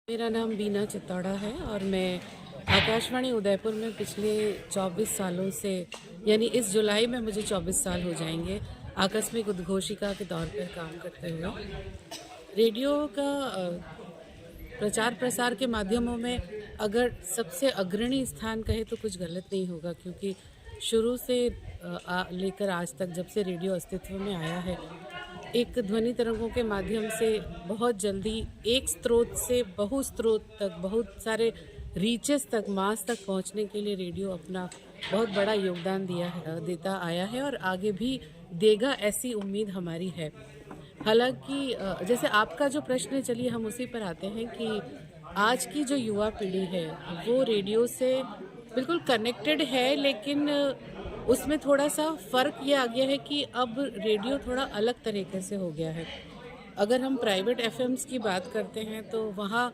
मेरा नाम बीना चित्तौड़ा है और मैं आकाशवाणी उदयपुर में पिछले 24 सालों से, यानी इस जुलाई में मुझे 24 साल हो जाएंगे, आकस्मिक उद्घोषिका के तौर पर काम करते हुए। रेडियो का प्रचार प्रसार के माध्यमों में अगर सबसे अग्रणी स्थान कहे तो कुछ गलत नहीं होगा, क्योंकि शुरू से लेकर आज तक जब से रेडियो अस्तित्व में आया है, एक ध्वनि तरंगों के माध्यम से बहुत जल्दी एक स्रोत से बहु स्रोत तक, बहुत सारे रीचेस तक, मास तक पहुंचने के लिए रेडियो अपना बहुत बड़ा योगदान देता आया है और आगे भी देगा, ऐसी उम्मीद हमारी है। हालांकि जैसे आपका जो प्रश्न है, चलिए हम उसी पर आते हैं कि आज की जो युवा पीढ़ी है वो रेडियो से बिल्कुल कनेक्टेड है, लेकिन उसमें थोड़ा सा फ़र्क ये आ गया है कि अब रेडियो थोड़ा अलग तरीके से हो गया है। अगर हम प्राइवेट एफएम्स की बात करते हैं तो वहाँ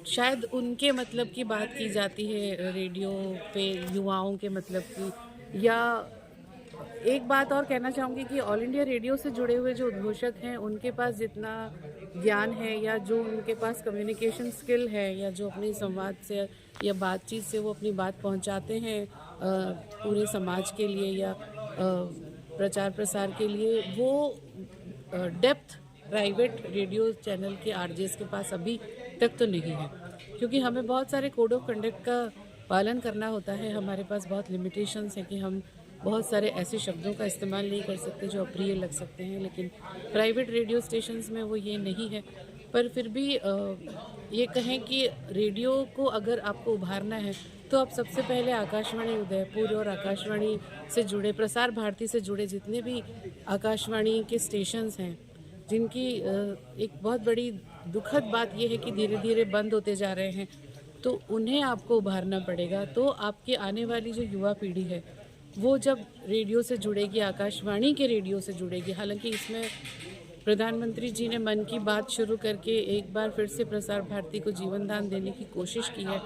शायद उनके मतलब की बात की जाती है रेडियो पे, युवाओं के मतलब की। या एक बात और कहना चाहूँगी कि ऑल इंडिया रेडियो से जुड़े हुए जो उद्घोषक हैं, उनके पास जितना ज्ञान है या जो उनके पास कम्युनिकेशन स्किल है या जो अपनी संवाद से या बातचीत से वो अपनी बात पहुंचाते हैं पूरे समाज के लिए या प्रचार प्रसार के लिए, वो डेप्थ प्राइवेट रेडियो चैनल के आरजेस के पास अभी तक तो नहीं है, क्योंकि हमें बहुत सारे कोड ऑफ कंडक्ट का पालन करना होता है। हमारे पास बहुत लिमिटेशंस हैं कि हम बहुत सारे ऐसे शब्दों का इस्तेमाल नहीं कर सकते जो अप्रिय लग सकते हैं, लेकिन प्राइवेट रेडियो स्टेशंस में वो ये नहीं है। पर फिर भी ये कहें कि रेडियो को अगर आपको उभारना है तो आप सबसे पहले आकाशवाणी उदयपुर और आकाशवाणी से जुड़े, प्रसार भारती से जुड़े जितने भी आकाशवाणी के स्टेशंस हैं, जिनकी एक बहुत बड़ी दुखद बात यह है कि धीरे धीरे बंद होते जा रहे हैं, तो उन्हें आपको उभारना पड़ेगा। तो आपकी आने वाली जो युवा पीढ़ी है वो जब रेडियो से जुड़ेगी, आकाशवाणी के रेडियो से जुड़ेगी। हालांकि इसमें प्रधानमंत्री जी ने मन की बात शुरू करके एक बार फिर से प्रसार भारती को जीवन दान देने की कोशिश की है,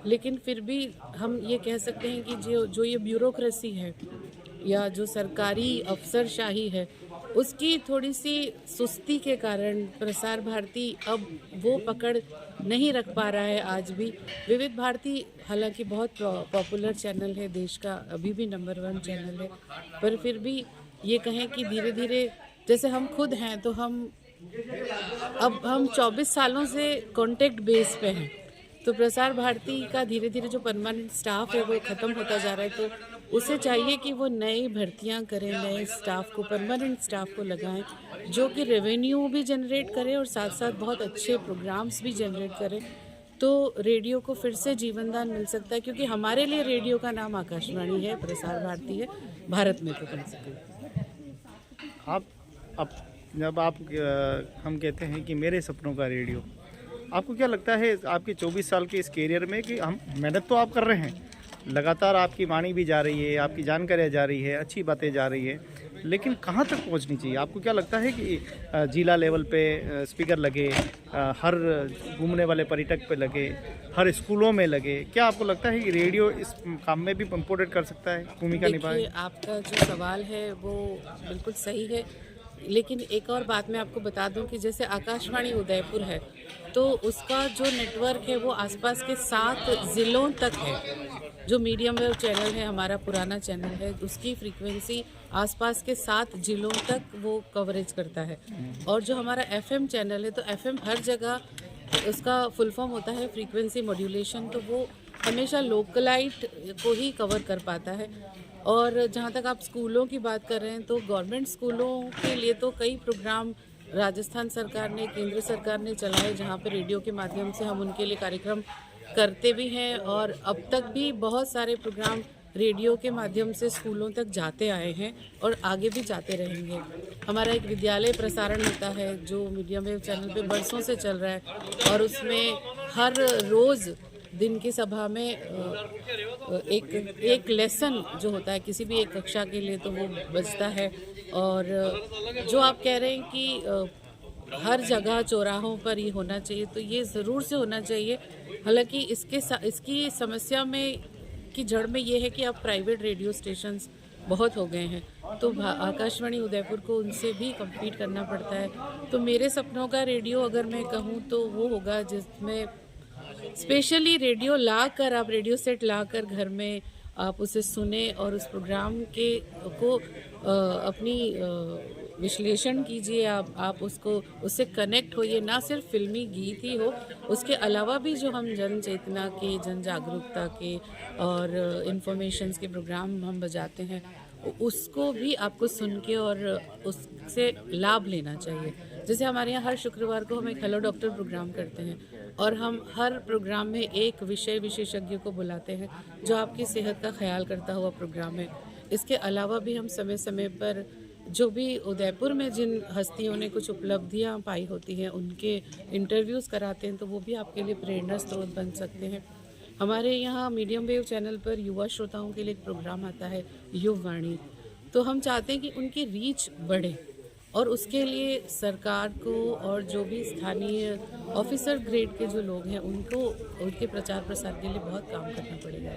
लेकिन फिर भी हम ये कह सकते हैं कि जो ये ब्यूरोक्रेसी है या जो सरकारी अफसरशाही है, उसकी थोड़ी सी सुस्ती के कारण प्रसार भारती अब वो पकड़ नहीं रख पा रहा है। आज भी विविध भारती हालांकि बहुत पॉपुलर चैनल है, देश का अभी भी नंबर 1 चैनल है, पर फिर भी ये कहें कि धीरे धीरे, जैसे हम खुद हैं तो हम 24 सालों से कॉन्टेक्ट बेस पे हैं, तो प्रसार भारती का धीरे धीरे जो परमानेंट स्टाफ है वो ख़त्म होता जा रहा है। तो उसे चाहिए कि वो नई भर्तियां करें, नए स्टाफ को, परमानेंट स्टाफ को लगाएं, जो कि रेवेन्यू भी जनरेट करे और साथ साथ बहुत अच्छे प्रोग्राम्स भी जनरेट करें। तो रेडियो को फिर से जीवनदान मिल सकता है, क्योंकि हमारे लिए रेडियो का नाम आकाशवाणी है, प्रसार भारती है, भारत में तो कम से कम। अब जब हम कहते हैं कि मेरे सपनों का रेडियो, आपको क्या लगता है आपके 24 साल के इस कैरियर में कि हम मेहनत तो आप कर रहे हैं, लगातार आपकी वाणी भी जा रही है, आपकी जानकारियाँ जा रही है, अच्छी बातें जा रही है, लेकिन कहाँ तक पहुँचनी चाहिए? आपको क्या लगता है कि जिला लेवल पे स्पीकर लगे, हर घूमने वाले पर्यटक पे लगे, हर स्कूलों में लगे? क्या आपको लगता है कि रेडियो इस काम में भी इम्पोर्टेंट कर सकता है, भूमिका निभाए? आपका जो सवाल है वो बिल्कुल सही है, लेकिन एक और बात मैं आपको बता दूं कि जैसे आकाशवाणी उदयपुर है तो उसका जो नेटवर्क है वो आसपास के 7 ज़िलों तक है। जो मीडियम वेव चैनल है, हमारा पुराना चैनल है, उसकी फ्रीक्वेंसी आसपास के 7 ज़िलों तक वो कवरेज करता है। और जो हमारा एफएम चैनल है, तो एफएम हर जगह, उसका फुल फॉर्म होता है फ्रीक्वेंसी मॉड्यूलेशन, तो वो हमेशा लोकलाइट को ही कवर कर पाता है। और जहाँ तक आप स्कूलों की बात कर रहे हैं, तो गवर्नमेंट स्कूलों के लिए तो कई प्रोग्राम राजस्थान सरकार ने, केंद्र सरकार ने चलाए, जहाँ पे रेडियो के माध्यम से हम उनके लिए कार्यक्रम करते भी हैं, और अब तक भी बहुत सारे प्रोग्राम रेडियो के माध्यम से स्कूलों तक जाते आए हैं और आगे भी जाते रहेंगे। हमारा एक विद्यालय प्रसारण होता है जो मीडियम वेव चैनल पे बरसों से चल रहा है, और उसमें हर रोज़ दिन की सभा में एक लेसन जो होता है किसी भी एक कक्षा के लिए, तो वो बजता है। और जो आप कह रहे हैं कि हर जगह चौराहों पर ही होना चाहिए, तो ये ज़रूर से होना चाहिए। हालांकि इसकी समस्या में की जड़ में ये है कि अब प्राइवेट रेडियो स्टेशंस बहुत हो गए हैं, तो आकाशवाणी उदयपुर को उनसे भी compete करना पड़ता है। तो मेरे सपनों का रेडियो अगर मैं कहूँ तो वो होगा जिसमें स्पेशली रेडियो लाकर, आप रेडियो सेट लाकर घर में आप उसे सुने और उस प्रोग्राम के को अपनी विश्लेषण कीजिए, आप उसको उससे कनेक्ट होइए, ना सिर्फ फिल्मी गीत ही हो, उसके अलावा भी जो हम जन चेतना के, जन जागरूकता के और इन्फॉर्मेशंस के प्रोग्राम हम बजाते हैं, उसको भी आपको सुन के और उससे लाभ लेना चाहिए। जैसे हमारे यहाँ हर शुक्रवार को हम एक हेलो डॉक्टर प्रोग्राम करते हैं और हम हर प्रोग्राम में एक विषय विशेषज्ञ को बुलाते हैं जो आपकी सेहत का ख्याल करता हुआ प्रोग्राम है। इसके अलावा भी हम समय समय पर जो भी उदयपुर में जिन हस्तियों ने कुछ उपलब्धियां पाई होती हैं उनके इंटरव्यूज़ कराते हैं, तो वो भी आपके लिए प्रेरणा स्रोत बन सकते हैं। हमारे यहाँ मीडियम वेव चैनल पर युवा श्रोताओं के लिए एक प्रोग्राम आता है युववाणी, तो हम चाहते हैं कि उनकी रीच बढ़े और उसके लिए सरकार को और जो भी स्थानीय ऑफिसर ग्रेड के जो लोग हैं उनको उनके प्रचार प्रसार के लिए बहुत काम करना पड़ेगा।